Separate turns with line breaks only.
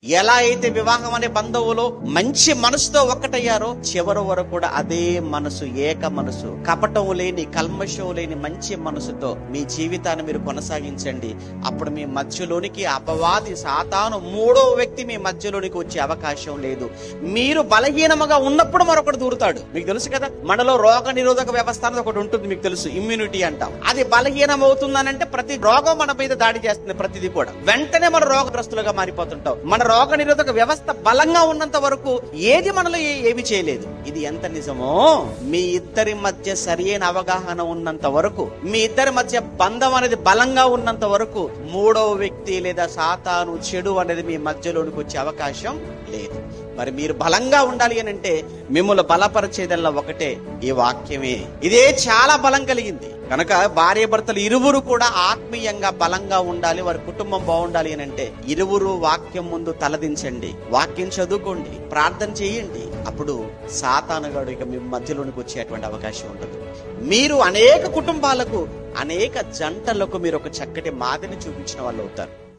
ఎలా అయితే వివాహం అనే బంధువులో మంచి మనసుతో ఒక్కటయ్యారో చివరి వరకు కూడా అదే మనసు, ఏక మనసు, కపటం లేని, కల్మషం లేని మంచి మనసుతో మీ జీవితాన్ని మీరు కొనసాగించండి. అప్పుడు మీ మధ్యలోనికి అపవాది సాతాను మూడో వ్యక్తి మీ మధ్యలోనికి వచ్చే అవకాశం లేదు. మీరు బలహీనముగా ఉన్నప్పుడు మరొకటి దూరుతాడు. మీకు తెలుసు కదా, మనలో రోగ నిరోధక వ్యవస్థ అనేది ఒకటి ఉంటుంది, మీకు తెలుసు, ఇమ్యూనిటీ అంటాం. అది బలహీనం అవుతుందనంటే ప్రతి రోగం మన మీద దాడి చేస్తుంది. ప్రతిదీ కూడా వెంటనే మన రోగగ్రస్తులుగా మారిపోతుంటాం. మన రోగ నిరోధక వ్యవస్థ బలంగా ఉన్నంత వరకు ఏది మనలో ఏమి చేయలేదు. ఇది ఎంత నిజమో, మీ ఇద్దరి మధ్య సరైన అవగాహన ఉన్నంత వరకు, మీ ఇద్దరి మధ్య బంధం అనేది బలంగా ఉన్నంత వరకు మూడవ వ్యక్తి లేదా సాతాను, చెడు అనేది మీ మధ్యలోనికి వచ్చే అవకాశం లేదు. మరి మీరు బలంగా ఉండాలి అని అంటే మిమ్మల్ని బలపరిచేదల్లా ఒకటే, ఈ వాక్యమే. ఇదే చాలా బలం కలిగింది కనుక భార్య భర్తలు ఇరువురు కూడా ఆత్మీయంగా బలంగా ఉండాలి, వారి కుటుంబం బాగుండాలి అని అంటే ఇరువురు వాక్యం ముందు తలదించండి, వాక్యం చదువుకోండి, ప్రార్థన చేయండి. అప్పుడు సాతానుగాడు ఇక మీ మధ్యలోనికి వచ్చేటువంటి అవకాశం ఉండదు. మీరు అనేక కుటుంబాలకు, అనేక జంటలకు మీరు ఒక చక్కటి మాదిరిని చూపించిన వాళ్ళు అవుతారు.